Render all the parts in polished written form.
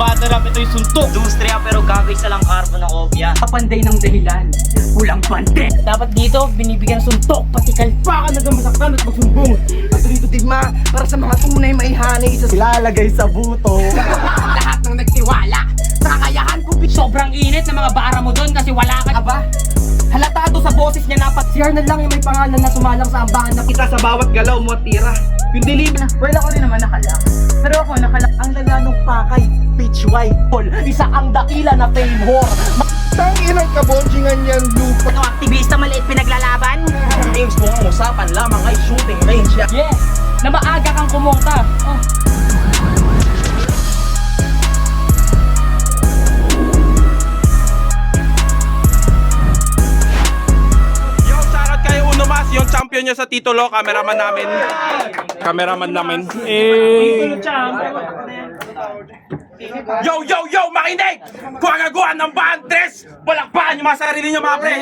butter up, ito'y suntok. Industriya pero gagawin sa lang carbon ng kopya. Kapanday ng dahilan, pulang pande. Dapat dito, binibigyan ng suntok, pati kalpakan na masaktan at magsumbong. At dito digma, para sa mga tunay maihanay sa Ilalagay sa buto. lahat ng nagtiwala sa kakayahan ko. Sobrang init ng mga bara mo doon kasi wala ka. Aba, halatado sa boses niya na si Arnold lang yung may pangalan na sumalang sa ambahan na kita sa bawat galaw mo at tira. Yung dilim na, well ako rin naman nakalak. Pero ako nakalak ang lalanong pakay, pitch white hole. Isa ang dakila na fame whore. Tangin ang kabonjingan yan, lupa. Ito aktivista maliit pinaglalaban. Games kung ang usapan lamang ay shooting range. Yes, na maaga kang kumota. Oh. Yo, shoutout kay Uno Mas, yung champion niya sa titulo, cameraman namin. Yo, yo, yo, makinig! Kung agaguan ng Bantres, palakpakan yung mga sarili niyo, mga pre.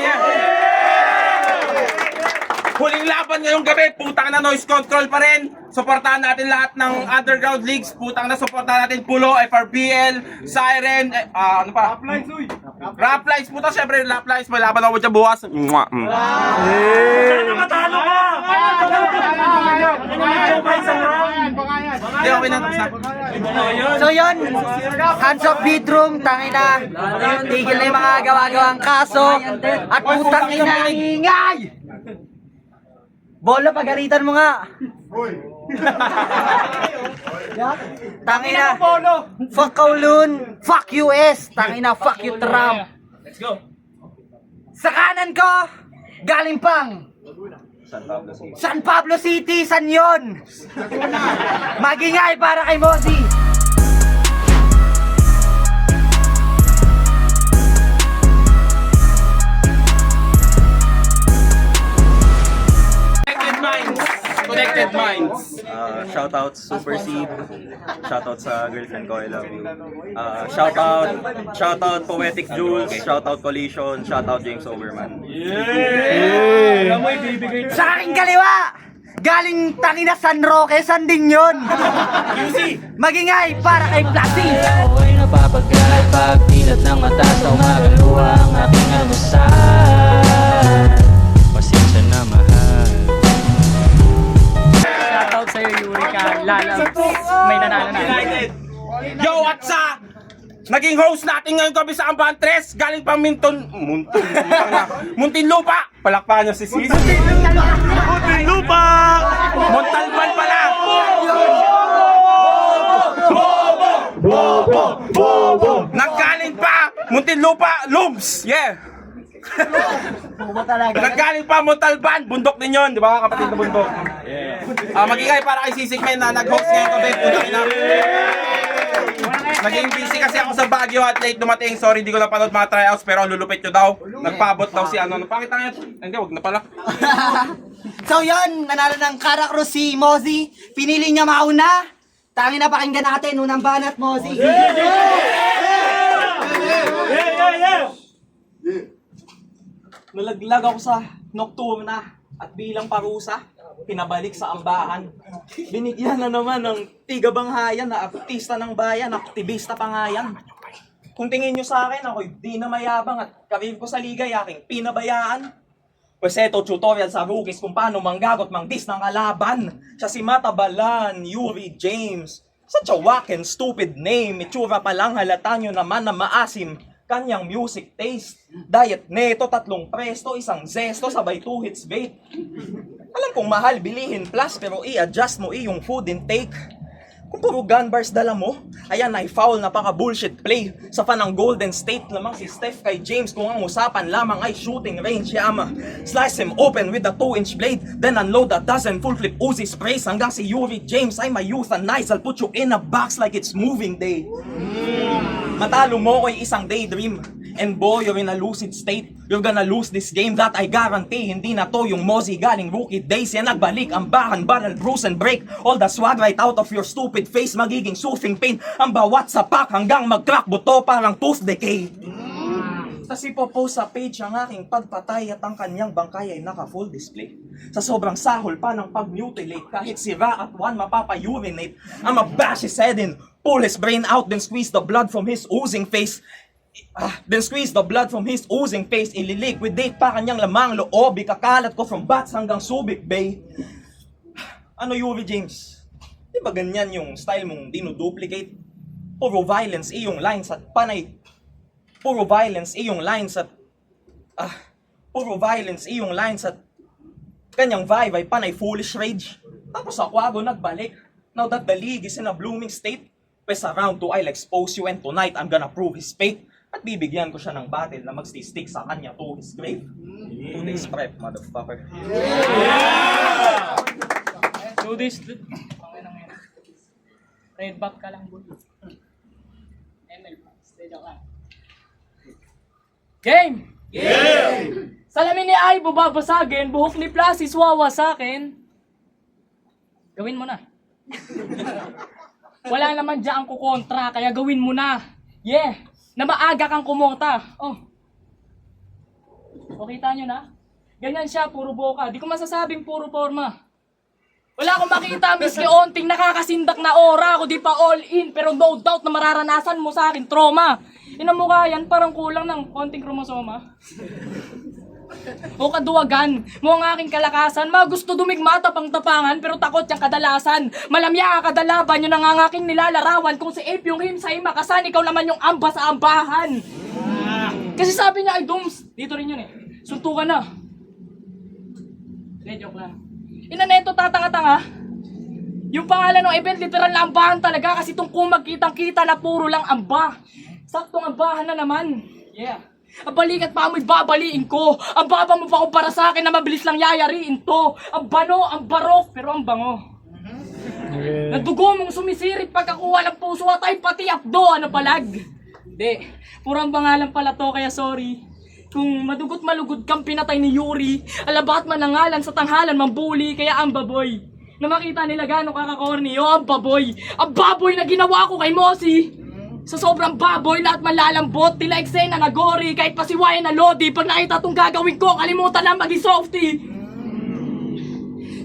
Huling laban ngayong gabi, putang na noise control pa rin. Suportahan natin lahat ng underground leagues. Putang na suportahan natin Pulo, FRBL, Siren, ano pa? Rap Lines, puta syempre Rap Lines, may laban ako dyan bukas. Mwah. Hindi, okay na. So yun, hands up bedroom, tangina. Tigil na yung mga gawa-gawang kaso. At putang ina, ingay! Bolo, pagalitan mo nga. Tangina. Fuck Kowloon. Fuck US. Tangina, fuck you Trump. Let's go. Sa kanan ko, galing pang San Pablo City, San yon. Magingay para kay Mozi. Connected Minds. Shoutout Super Seed. Shoutout sa girlfriend ko, I love you. Shoutout Poetic Jules. Shoutout Collision. Shoutout James Overman. Sa aking kaliwa, galing tangina San Roque, San din yun. Magingay para kay Platin. Ako'y napapagkal pag pilat ng mata sa umagang luha ang aking almusal. Pasensya na mahal. Shoutout sa'yo, Eureka. Lalabs. May nanalo na. Yo, what's up? Naging host natin ngayong gabi sa Ambantres. Galing pang Muntinlupa. Palakpakan niyo si Sis. Muntinlupa! Montalban pala. Naggaling pa Muntinlupa, Looms. Yeah. Naggaling pa Montalban, bundok din yun, di ba kapatid na bundok? Magingay para kay Sisigmen na nag-host ngayong gabi. Naging busy kasi ako sa Baguio at late dumating. Sorry, di ko napanood mga tryouts pero ang lulupit nyo daw. Nagpaabot daw si ano. Pakita nga yun. Hindi, wag na pala. So yun, nanalo ng Caracruz si Mozi. Pinili niya mauna. Tangin na pakinggan natin, unang banat Mozi. Nalaglag ako sa nocturna at bilang parusa, pinabalik sa ambahan. Binigyan na naman ng tigabanghayan na artista ng bayan, aktivista pa nga yan. Kung tingin nyo sa akin, ako'y di na mayabang at karir ko sa liga aking pinabayaan. Pues eto, tutorial sa rookies kung paano manggagot mangdis ng kalaban. Siya si Matabalan, Yuri James. Such a whack and stupid name. Itsura pa lang halata nyo naman na maasim kanyang music taste. Diet neto, 3 presto, 1 zesto, sabay 2 hits bait. Alam kong mahal bilihin plus pero i-adjust mo iyong food intake. Kung puro gun bars dala mo, ayan ay foul na paka bullshit play. Sa fanang Golden State lamang si Steph kay James kung ang usapan lamang ay shooting range. Yama, slice him open with a 2-inch blade, then unload a dozen full clip Uzi sprays hanggang si Yuri James ay may euthanize. I'll put you in a box like it's moving day. Matalo mo ko'y isang daydream. And boy, you're in a lucid state. You're gonna lose this game, that I guarantee. Hindi na to yung Mozi galing rookie days. Yan nagbalik ang bahan, barrel, bruise and break all the swag right out of your stupid face. Magiging soothing pain ang bawat sapak hanggang mag-crack buto parang tooth decay. Tas ipopost sa page ang aking pagpatay at ang kanyang bangkay ay naka-full display. Sa sobrang sahol pa ng pag-mutilate, kahit sira at one mapapa-urinate, I'ma bash his head in, pull his brain out, then squeeze the blood from his oozing face. Ililiquidate pa kanyang lamang loob, ikakalat ko from Bats hanggang Subic Bay. Ano, Yuri James? Di ba ganyan yung style mong dinuduplicate? Puro violence iyong lines at panay. Puro violence iyong lines at kanyang vibe ay panay foolish rage. Tapos ako nagbalik. Now that the league is in a blooming state, pes around 2 I'll expose you and tonight I'm gonna prove his fate. At bibigyan ko siya ng battle na magsti-stick sa kanya to his grave. 2 days prep, motherfucker. Do this. Red back ka lang, boy. ML pa. Stay down ka. Game! Salamin ni Aibo babasagin, buhok ni Plasis wawasakin. Gawin mo na. Wala naman dyan ang kukontra, kaya gawin mo na. Yeah! Na maaga kang kumota. Oh. O, kita nyo na? Ganyan siya, puro boka. Di ko masasabing puro forma. Wala akong makita, miski onting nakakasindak na aura. Ako di pa all in, pero no doubt na mararanasan mo sa akin trauma. Inamukha yan, parang kulang ng konting kromosoma. O kaduwagan mo ang aking kalakasan. Magusto dumigma tapang-tapangan, pero takot yung kadalasan. Malamya ang kadalaban, yun ang aking nilalarawan. Kung si Ape yung him sa makasan, ikaw naman yung amba sa ambahan. Kasi sabi niya ay Dooms, dito rin yun eh. Suntukan na. Joke lang. Ina neto tatanga-tanga. Yung pangalan ng event, literal na ambahan talaga kasi itong kung magkitang-kita na puro lang amba. Saktong ambahan na naman. Yeah. Ang balikat pa amoy babaliin ko. Ang baba mo pa kumpara sa akin na mabilis lang yayariin to. Ang bano, ang barok, pero ang bango. Nadugo mong sumisirip pagkakuha ng puso at ay pati apdo, ano palag? Hindi, purang pangalan pala to kaya sorry. Kung madugot malugod kang pinatay ni Yuri, alabat manangalan sa tanghalan mambuli, kaya ang baboy. Na makita nila gano'ng kakakorni, ang baboy. Ang baboy na ginawa ko kay Mosi. Sa sobrang baboy, lahat malalambot, tila eksena na gory, kahit pasiwayan na lodi. Pag nakita tong gagawin ko, kalimutan na maging softy.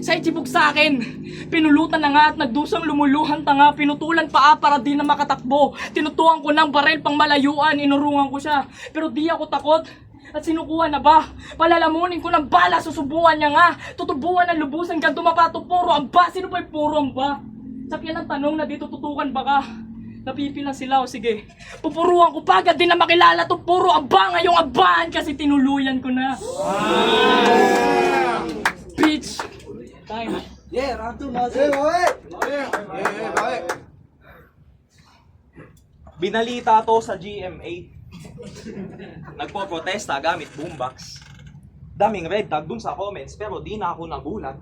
Sa itibog sa akin, pinulutan na nga at nagdusang lumuluhan tanga, pinutulan paa para di na makatakbo. Tinutuan ko ng barel pang malayuan, inurungan ko siya. Pero di ako takot. At sinukuha na ba? Palalamunin ko ng bala, susubuan niya nga. Tutubuan ng lubusan hanggang tumapato puro ang ba? Sino ba'y puro ang ba? Sakyan ang tanong na dito tutukan baka. Napipilang sila o sige. Pupuruan ko pagad din na makilala to puro ang ba ngayong abahan kasi tinuluyan ko na. Bitch! Time. Yeah, round 2 na. Binalita to sa GMA. Nagpo-protesta gamit boombox. Daming red tag dun sa comments pero di na ako nagulat.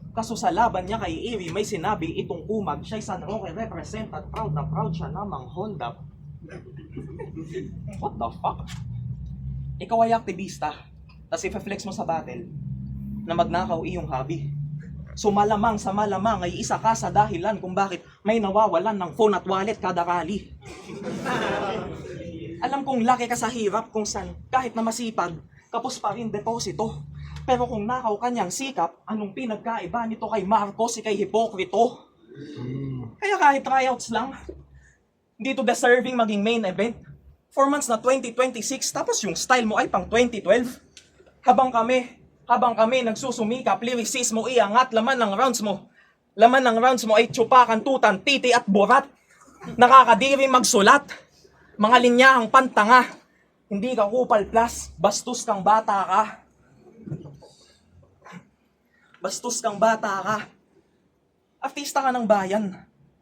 Kaso sa laban niya kay Iri may sinabi itong umag siya'y San Roque represent at proud na proud siya namang Honda. What the fuck? Ikaw ay aktivista, tas i-flex mo sa battle na magnakaw iyong hobby. So malamang sa malamang ay isa ka sa dahilan kung bakit may nawawalan ng phone at wallet kada rally. Alam kong laki ka sa hirap kung saan kahit na masipag, kapos pa rin deposito. Pero kung nakaw kanyang sikap, anong pinagkaiba nito kay Marcos si kay Hipokrito? Kaya kahit tryouts lang, hindi to deserving maging main event. 4 months na 2026, tapos yung style mo ay pang 2012. Habang kami nagsusumikap, lyricismo iangat, laman ng rounds mo ay tsupakan, tutan, titi at burat. Nakakadiri magsulat. Mga linyahang pantanga, hindi ka kupal plus, bastos kang bata ka. Bastos kang bata ka. Artista ka ng bayan.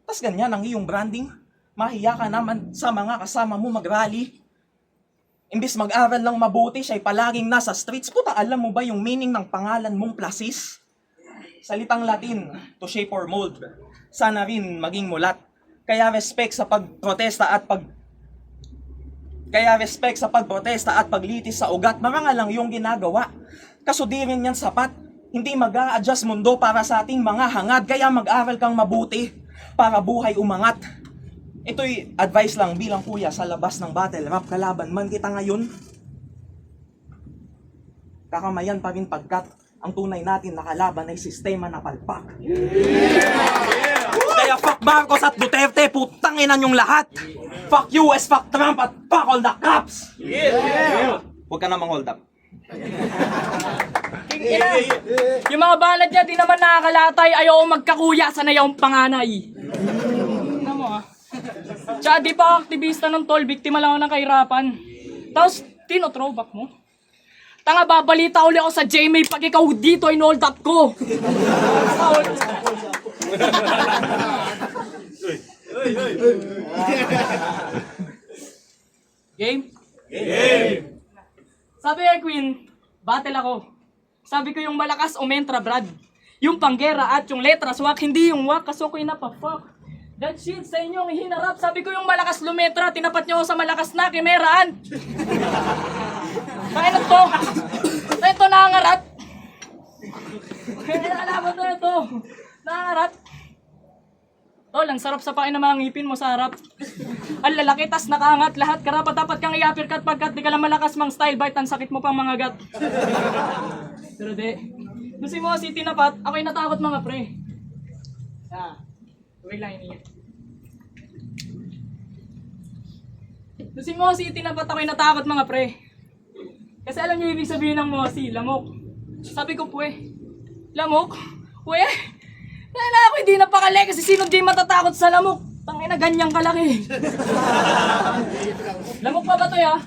Tas ganyan ang iyong branding. Mahiya ka naman sa mga kasama mo mag-rally. Imbis mag-aral lang mabuti, siya'y palaging nasa streets. Puta, alam mo ba yung meaning ng pangalan mong Plasis? Salitang Latin, to shape or mold. Sana rin maging mulat. Kaya respect sa pagprotesta at paglitis sa ugat, marangal lang yung ginagawa. Kaso di rin yan sapat. Hindi mag-a-adjust mundo para sa ating mga hangad. Kaya mag-aral kang mabuti para buhay umangat. Ito'y advice lang bilang kuya sa labas ng battle rap. Kalaban man kita ngayon, kakamayan pa rin pagkat ang tunay natin na kalaban ay sistema na palpak. Kaya fuck Marcos at Duterte, putanginan yung lahat. Fuck US, fuck Trump at fuck all the cops. Huwag ka namang hold up. Ina, yung mga banat niya, di naman nakakalatay, ayaw magkakuya sa nayawang panganay. Ano mo ah? Tsaka di pa aktivista ng tol, biktima lang ako ng kahirapan. Tapos, tino-throwback mo? Tanga, babalita uli ako sa JMA pag ikaw dito in-hold up ko. Game? Game! Sabi kay Queen, battle ako. Sabi ko yung malakas o mentra, Brad. Yung panggera at yung letra swak, hindi yung wak, kaso ko'y napafuck. That shit sa inyong hinarap. Sabi ko yung malakas lumetra, tinapat nyo ako sa malakas na kimeraan. Kaya na to. Ito nangangarat. Kaya alaman to ito. Nangangarat. Tol, ang sarap sa pakin ng mga ngipin mo sa harap. Ang lalaki, tas nakaangat lahat. Karapat dapat kang i-uppercut pagkat di ka lang malakas mang style bite. Ang sakit mo pang mga gat. Pero di. Nung si Mosi tinapat, ako'y natakot mga pre. Wait lang, iniit. Nung si Mosi tinapat, ako'y natakot mga pre. Kasi alam niyo ibig sabihin ng Mosi, lamok. Sabi ko, pwe, lamok? Pwe? Kaya na ako hindi napakali kasi sino di matatakot sa lamok? Tangina, ganyang kalaki. Lamok pa ba to ya?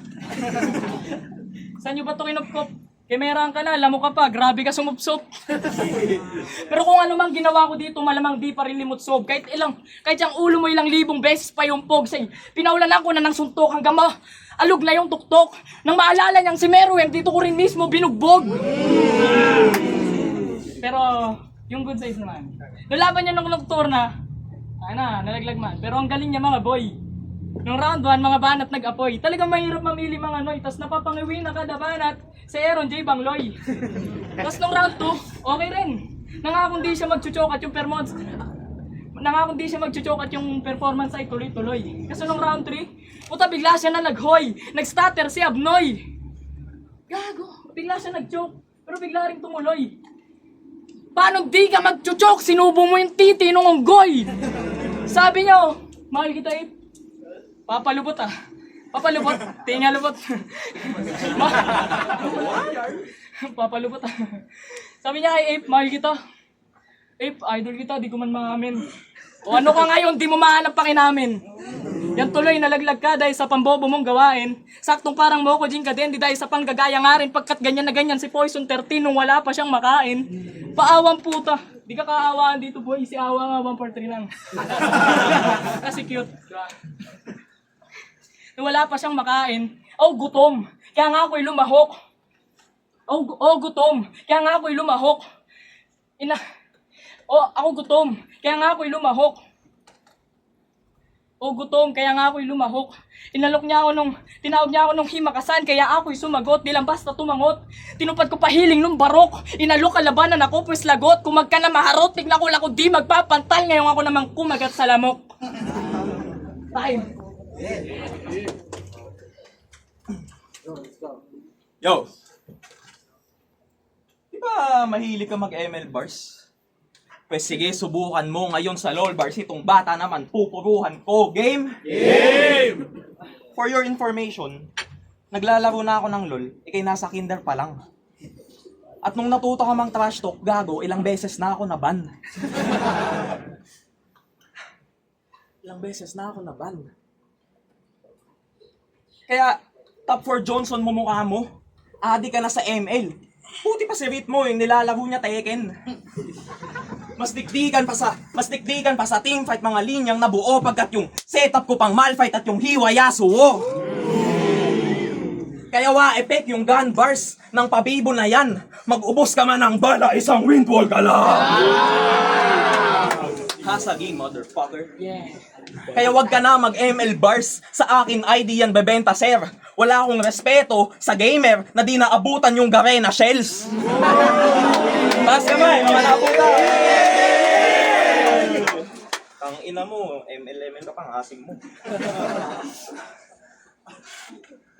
Saan nyo ba ito kinupkop? Kemeraan ka na, lamok ka pa, grabe ka sumupsop. Pero kung ano mang ginawa ko dito, malamang di pa rin limutsob. Kahit yung ulo mo ilang libong beses pa yung pog say. Pinaulan ko na ng suntok hanggang alog na yung tuktok. Nang maalala niyang si Meruem, dito ko rin mismo binugbog. Pero, yung good size naman. Nalaban niya ng doktor na, nalaglag man. Pero ang galing niya mga boy. Nung round 1, mga banat nag-apoy. Talagang mahirap mamili mga noy. Tapos napapangiwi na kada banat si Aaron J. Bangloy. Tapos nung round 2, okay rin. Nangakong di siya magchuchokat yung performance. Nangakong di siya magchuchokat yung performance ay tuloy-tuloy. Kasi nung round 3, puta bigla siya na naghoy. Nag-stutter si Abnoy. Gago, bigla siya nag-choke. Pero bigla rin tumuloy. Paano di ka mag-choke? Sinubo mo yung titi nung unggoy. Sabi niyo, mahal kita eh. Papalubot ah. Papalubot. Tinga lubot. Papalubot ah. Sabi niya kay Ape, mahal kita. Ape, idol kita, di ko man maamin. O ano ka ngayon, di mo mahanap pa kinamin. Yan tuloy, nalaglag ka dahil sa pambobo mong gawain. Saktong parang Moko Jin ka din, di dahil sa panggagaya nga rin. Pagkat ganyan na ganyan si Poison 13 nung wala pa siyang makain. Paawang puta. Di ka kaawaan dito boy, si awa nga 143 lang. Kasi cute. Diba? Nung wala pa siyang makain, gutom. Kaya nga ako'y lumahok. Gutom. Kaya nga ako'y lumahok. Ako gutom. Kaya nga ako'y lumahok. Gutom. Kaya nga ako'y lumahok. Tinawag niya ako nung himakasan, kaya ako'y sumagot. Di lang basta tumangot. Tinupad ko pahiling nung barok. Inalok kalabanan ako, pues lagot. Kung magka na maharot, tignan ko lang ko di magpapantay. Ngayon ako namang kumagat sa lamok. Time. Yo! Di ba mahilig ka mag-ML bars? Pues sige, subukan mo ngayon sa LOL bars. Itong bata naman, pupuruhan ko. Game? Game! For your information, naglalaro na ako ng LOL, ikay nasa kinder pa lang. At nung natuto ka mang trash talk, gago, ilang beses na ako naban. Ilang beses na ako naban. Kaya, top 4 Johnson mo mukha mo. Adi ka na sa ML. Puti pa si Ritmo, yung nilalaro niya Tekken. Mas dikdikan pa sa teamfight mga linyang nabuo pagkat yung setup ko pang malfight at yung hiwa Yasuo. Kaya wa-epek yung gun bars ng pabibo na yan. Mag-ubos ka man ng bala, isang windwall ka lang. Hasagi, motherfucker. Yeah. Kaya wag ka na mag-ML bars. Sa akin ID yan bebenta, sir. Wala akong respeto sa gamer na di naabutan yung Garena shells. Taas kamay, mga naabutan. Ang ina mo, ML ka pang asing mo.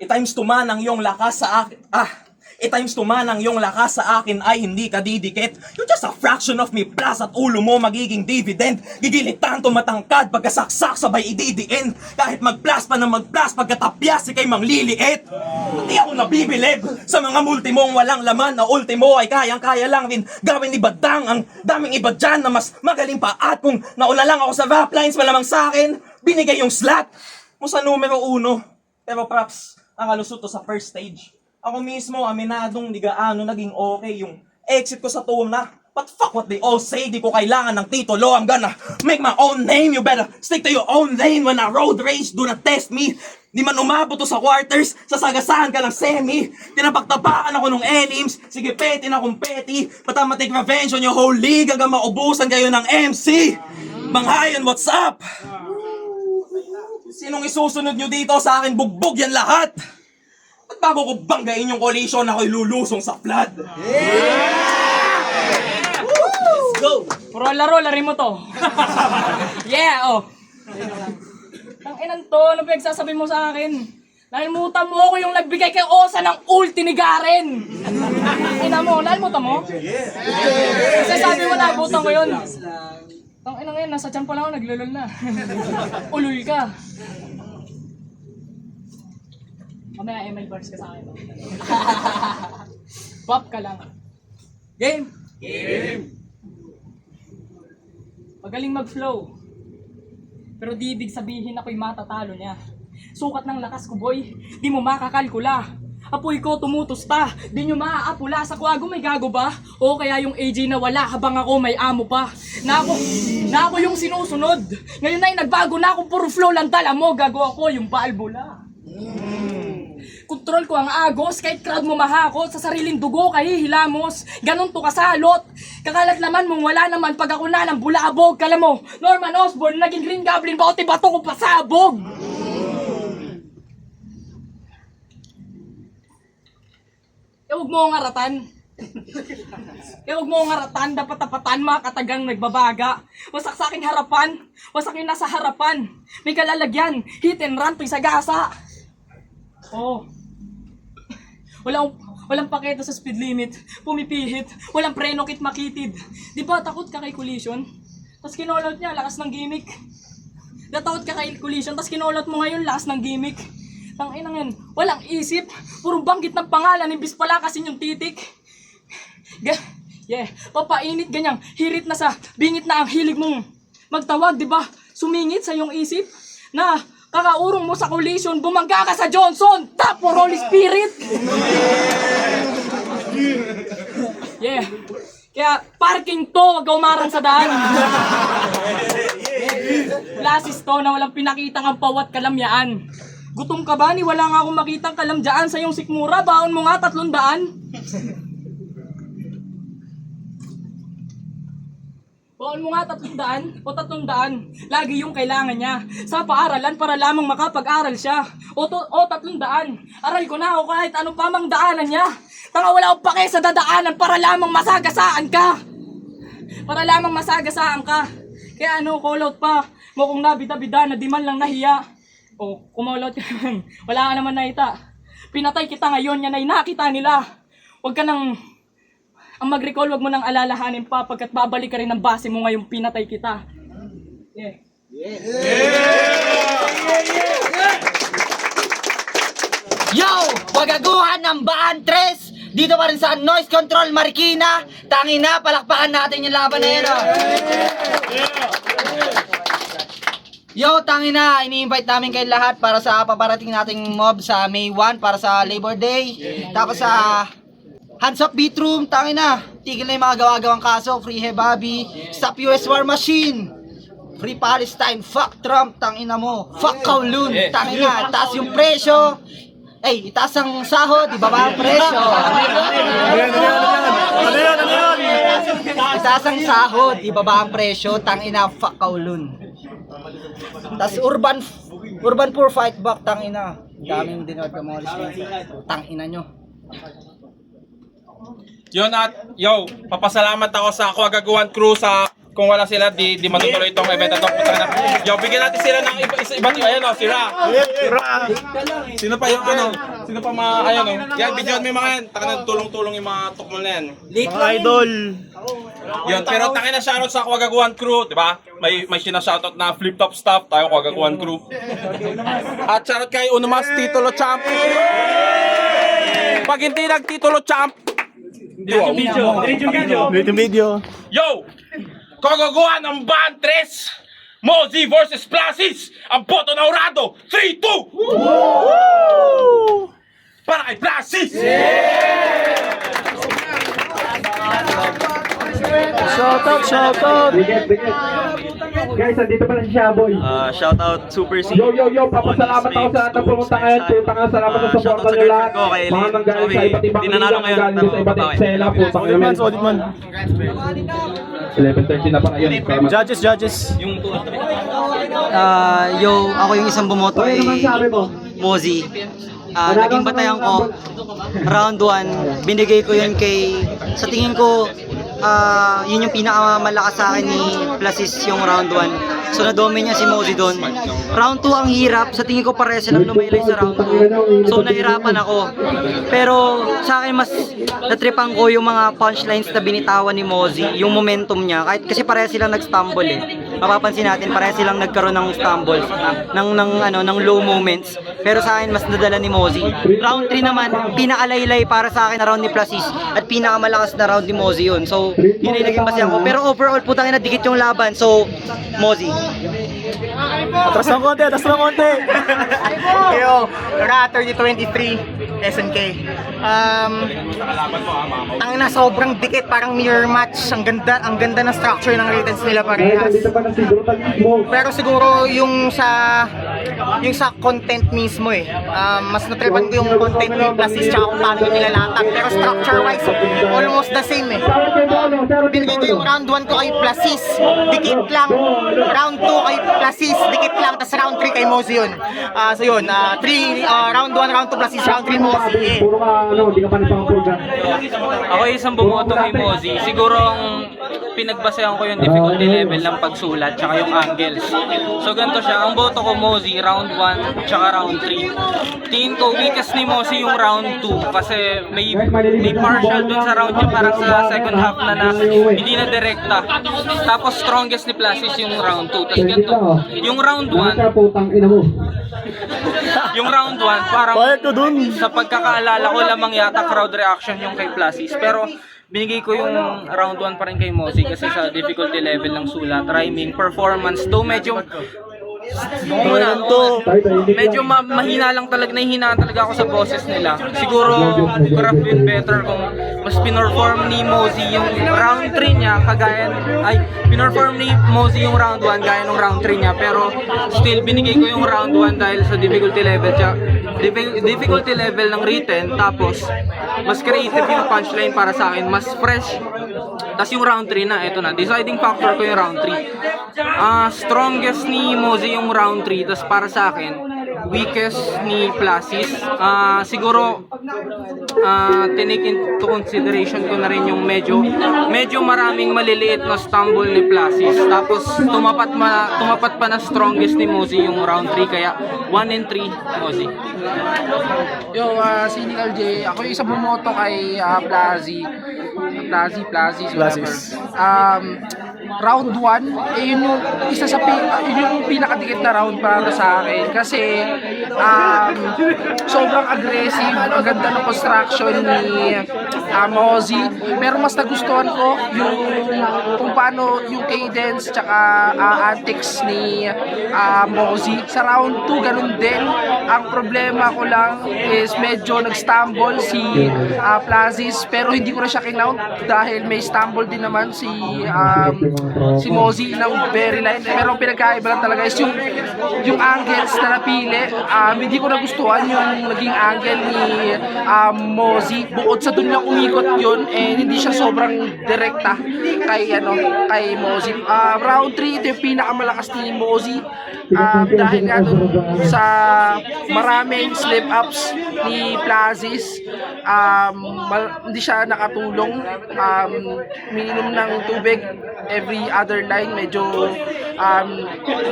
I-times 2 man ang iyong lakas sa akin. times 2 man ang iyong lakas sa akin ay hindi ka didikit. You're just a fraction of me plus at ulo mo magiging dividend. Gigilitan tumatangkad pagkasaksak sabay ididiin. Kahit mag-plus pa na mag-plus pagkatapyas ikay mangliliit. Hindi ako nabibilib sa mga multi mong walang laman na ultimo ay kayang-kaya lang din gawin ni Badang. Ang daming iba dyan na mas magaling pa at kung nauna lang ako sa rap lines malamang sa akin binigay yung slot mo sa numero 1. Pero props, nakalusot to sa first stage. Ako mismo, aminadong di gaano naging okay yung exit ko sa tuna. But fuck what they all say, di ko kailangan ng titulo. I'm gonna make my own name. You better stick to your own lane when I road rage. Do not test me. Di man umabot to sa quarters, sasagasaan ka ng semi. Tinapagtapakan ako nung elims. Sige peti na kung peti. But I'ma take revenge on your whole league hanggang maubusan kayo ng MC. Banghayan, what's up? Sinong isusunod nyo dito sa akin? Bugbog yan lahat. At bago ko banggain yung collision, ako'y lulusong sa flood. Let's go! Puro laro, lari mo to. Yeah, oh. Ang inan to, ano pinagsasabi mo sa akin? Nalimutan mo ako yung nagbigay kay Osa ng ulti ni Garen. Ina mo, nalimutan mo? Kasi sabi mo, nalimutan ko yun. Ang ina ngayon, nasa tiyan pa lang ako, naglulol na. Ulul ka. Mamaya ML bars ka sa akin. Pop ka lang. Game! Magaling mag-flow. Pero di ibig sabihin ako'y matatalo niya. Sukat ng lakas ko, boy. Di mo makakalkula. Apoy ko tumutusta. Di nyo maaapula. Sa kwago may gago ba? O kaya yung AJ na wala habang ako may amo pa. Na ako yung sinusunod. Ngayon ay nagbago na akong puro flow lang dala mo. Gago ako yung balbula. Kontrol ko ang agos, kahit crowd mo mahakot, sa sariling dugo kahihilamos. Ganon to kasalot. Kakalat naman mong wala naman pag ako na ng bulabog. Kala mo, Norman Osborn, naging Green Goblin, bakit bato ko pasabog? Huwag mo ngaratan. Huwag mo ngaratan, dapat tapatan, mga katagang nagbabaga. Wasak sa aking harapan, wasak yung nasa harapan. May kalalagyan, hit and run, to'y sagasa. Oh. Walang paketa sa speed limit, pumipihit, walang preno kit makitid. Di ba takot ka kay collision? Tapos kinolot niya, lakas ng gimmick. Natakot ka kay collision, tapos kinolot mo ngayon, lakas ng gimmick. Tangina yan, walang isip, puro banggit ng pangalan, imbis pala kasi yung titik. Papainit ganyang, hirit na sa bingit na ang hilig mong magtawag, di ba? Sumingit sa iyong isip na kakaurong mo sa collision, bumangga ka sa Johnson, tap for Holy Spirit! Yeah. Kaya parking to, wag ka umarang sa daan. Lasis to na walang pinakitang ang pawat kalamyaan. Gutom ka ba? Ni wala nga akong makitang kalamdyaan sa iyong sikmura, baon mo nga 300. Baon mo nga 300 o 300. Lagi yung kailangan niya. Sa paaralan para lamang makapag-aral siya. O 300. Aral ko na o kahit ano pa mang daanan niya. Tanga wala akong pake sa dadaanan para lamang masagasaan ka. Para lamang masagasaan ka. Kaya ano, call out pa. Mo kung nabida-bida na di man lang nahiya. O, kumulot ka naman. Wala ka naman nakita. Pinatay kita ngayon, yan ay nakita nila. Huwag ka nang... Ang mag-recall, wag mo nang alalahanin pa pagkat babalik ka rin ng base mo ngayong pinatay kita. Yeah. Yo! Wagaguhan ng Baan 3! Dito pa rin sa Noise Control Marikina. Tangina, palakpakan natin yung laban na yan. Oh. Yo, tangina, ini-invite namin kayo lahat para sa paparating nating mob sa May 1 para sa Labor Day. Tapos sa Hands Up Beat Room, tangina, tigil na yung mga gawa-gawang kaso. Free Hebabi, Stop US War Machine, Free Palestine, fuck Trump, tangina mo, fuck Kowloon, tangina, taas yung presyo. Itaas ang sahod, ibaba ang presyo. Itaas ang sahod, ibaba ang presyo, tangina, fuck Kowloon. Tas urban poor fight back, tangina. Daming dinord ka mga tangina nyo. Yun at, yo, papasalamat ako sa Wagaguhan crew sa Kung wala sila, di matutuloy itong event na to. Puta na. Yo, bigyan natin sila ng iba't iba. Ayan o, si Ra. Sino pa yung ano? Sino pa mga, ayan o. Yan, bigyan mo yung mga yan. Taka na, tulong-tulong yung mga tukmol na yan. Idol! Yun, pero takin na shoutout sa Kwagaguan crew, di ba? May sinashoutout na flip-top staff, tayo Kwagaguan crew. At shoutout kay Unumas, Titulo Champ. Pag hindi nag-Titulo Champ, Video. yo! Kwagaguan ang band 3! Mozi versus Plasis! Ang boto na urado! 3-2! Para kay Plasis! Shoutout! Guys, andito pala si Shaboy. Shout out Super C. Yo, papasalamat ako sa lahat ng pumunta ngayon. Putang ina, salamat sa Shoutout support sa nyo lahat. girlfriend ko, kay Mga Eileen. nanggaling sa iba't ibang Di nanalo liga, ngayon, nanggaling pero sa iba't ibang babawi. sela. Putang ina, men. man. 11:30 na pala yun. Judges. Yo, ako yung isang bumoto Ano naman sabi mo? Mozi. Naging batayan ko, round 1, binigay ko yun sa tingin ko, yun yung pinakamalakas sa akin ni Plasis yung round 1. So na-domin niya si Mozi doon. Round 2 ang hirap, sa tingin ko pareho silang lumaylay sa round 2. So nahirapan ako. Pero sa akin mas natripan ko yung mga punchlines na binitawan ni Mozi, yung momentum niya. Kahit kasi pareho silang nag-stumble eh. Mapapansin natin pareho silang nagkaroon ng stumbles, ng low moments. Pero sa akin mas nadala ni Mozi. Round 3 naman, pinakalaylay para sa akin na round ni Plasis at pinakamalakas na round ni Mozi yun. So yun ay naging basehan ko. Pero overall putang ina dikit yung laban. So Mozi. Atras ng konti. Yo, Ra 3023 SNK. Ang na sobrang dikit, parang mirror match. Ang ganda ng structure ng ratings nila parehas. Andito pala si Brutalismo. Pero siguro yung sa content mismo mas natripan ko yung content ni Plasis tsaka kung paano nila latag. Pero structure wise, almost the same Binigay ko yung round 1 ko kay Plasis, dikit lang. Round 2 kay Plasis, dikit lang. Tapos round 3 kay Mozi yun. So yun, round 1, round 2 Plasis, round 3 Mozi. Puro ka, di ka pa nagpapapurga. Ako yung isang bumoto kay Mozi. Siguro ang pinagbasehan ko yung difficulty level ng pagsulat tsaka yung angles. So ganito siya, ang boto ko Mozi, round 1 tsaka round 3. Tingin ko weakest ni Mozi yung round 2 kasi may partial dun sa round yung parang sa second half na hindi na direkta. Tapos strongest ni Plasis yung round 2. Tapos ganito, yung round 1, Putang ina mo. yung round 1 parang sa pagkakaalala ko lamang yata crowd reaction yung kay Plasis. Pero binigay ko yung round 1 pa rin kay Mozi kasi sa difficulty level ng sulat, rhyming, performance, though medyo mahina lang talaga, nahihinaan talaga ako sa boses nila. Siguro could have been better kung mas pinorform ni Mozi yung round 3 niya pinorform ni Mozi yung round 1 gaya ng round 3 niya, pero still binigay ko yung round 1 dahil sa difficulty level ng written, tapos mas creative yung punchline para sa akin, mas fresh. Tapos yung round 3 na, eto na, deciding factor ko yung round 3. Strongest ni Mozi yung round 3, tapos para sa akin, weakest ni Plasis. Siguro, tinake into consideration ko na rin yung medyo maraming maliliit na stumble ni Plasis. Tapos tumapat pa na strongest ni Mozi yung round 3, kaya 1 and 3 Mozi. Yo, Cynical J, ako yung isa bumoto kay Plasis, whatever. Round 1, yun yung isa sa yun yung pinakadikit na round para sa akin kasi sobrang aggressive, ang ganda ng construction ni Mozi, pero mas nagustuhan ko yung kung paano yung cadence tsaka antics ni Mozi. Sa round 2 ganun din. Ang problema ko lang is medyo nag-stumble si Plasis, pero hindi ko na siya kinount dahil may stumble din naman si Mozi ng very line. Pero ang pinagkaiba lang talaga is yung yung angles na napili, hindi ko nagustuhan yung naging angle ni Mozzie. Bukod sa dun lang umikot yun, hindi siya sobrang direkta kay Mozzie. Round 3, ito yung pinakamalakas ni Mozzie. Dahil nga dun sa maraming slip-ups ni Plazis, hindi siya nakatulong. Minimum ng tubig every other line, medyo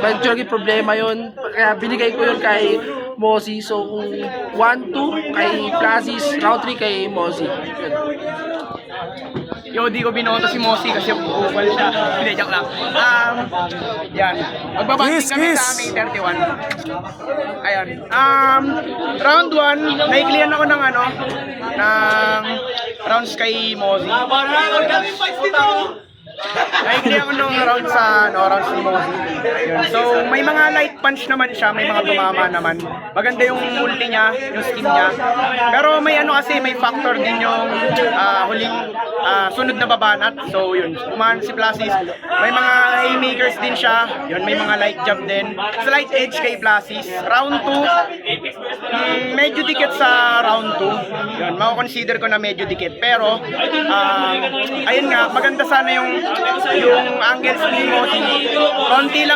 naging problema yun. Kaya binigay ko yun kay Mozzie. So kung 1-2 kay Plazis, round 3 kay Mozzie. Yo, di ko binoto si Mozzie kasi bukal siya. Hindi, joke lang. Yan. Magbabanding kami sa May 31. Ayun. Round 1, naiklihan ako ng rounds kay Mozzie. Naiklihan ko ng rounds ni Mozzie. Ayun. So, may mga light punch naman siya, may mga tumama naman. Maganda yung ulti niya, yung skin niya. Pero may may factor din yung huling sunod na babanat. So, yun. Kumahan si Plazis. May mga haymakers din siya. Yun, may mga light jab din. Slight edge kay Plazis. Round 2, medyo dikit sa round 2. Yun, mako-consider ko na medyo dikit. Pero, ayun nga, maganda sana yung angles ni Mozzie. Konti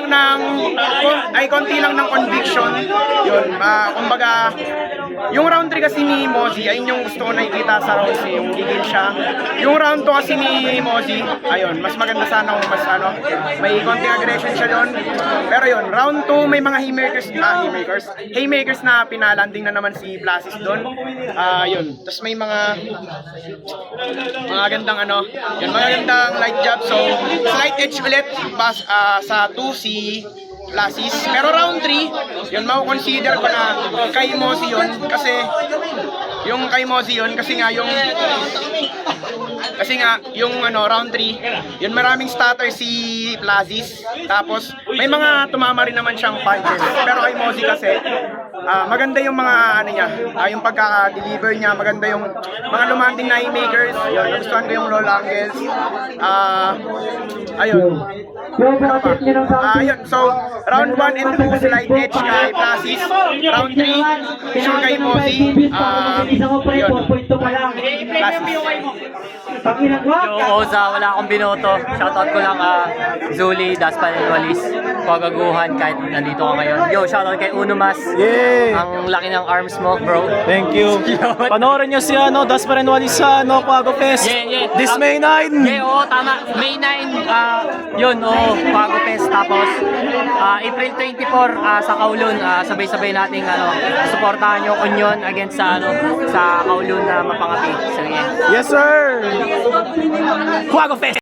lang ng conviction. Yun, kumbaga, yung round 3 kasi ni Mozzie, ayun yung gusto ko nakikita sa round 3, yung gigil siya. Yung round 2 kasi ni Mozzie, ayun, mas maganda sana kung may konting aggression siya doon. Pero yun, round 2, may mga haymakers na pinalanding na naman si Plazis doon. Yun, tapos may mga gandang magagandang light jab. So, slight edge ulit sa 2 si Plazis. Pero round 3, yun, mako-consider ko na kay Mozzie yun. Kasi yung round 3, yun, maraming stutter si Plazis. Tapos, may mga tumama rin naman siyang punches. Pero kay Mozzie kasi, maganda yung mga yung pagkaka-deliver niya, maganda yung mga lumanding na haymakers. Yun, nagustuhan ko yung roll angles. Ayun. Ayun, so round 1 and 2 slight edge kay Plazis. Round 3 sure kay Mozzie. Yun. Plazis. Yo, Oza, wala akong binoto. Shoutout ko lang Zuli, Daspan, and Walis. Pagaguhan kahit nandito ka ngayon. Yo, shoutout kay Unumas. Yeah! Ang laki ng arms mo, bro. Thank you. Panoorin nyo si Daspan and Walis sa Quago Fest. Yeah. This May 9. Yeah, oo, tama. May 9, yun, Quago Fest. Tapos, April 24 sa Kowloon, sabay-sabay nating suportahan yung Union against sa Kowloon na mapangapi. So, yeah. Yes, sir! Quago Fest!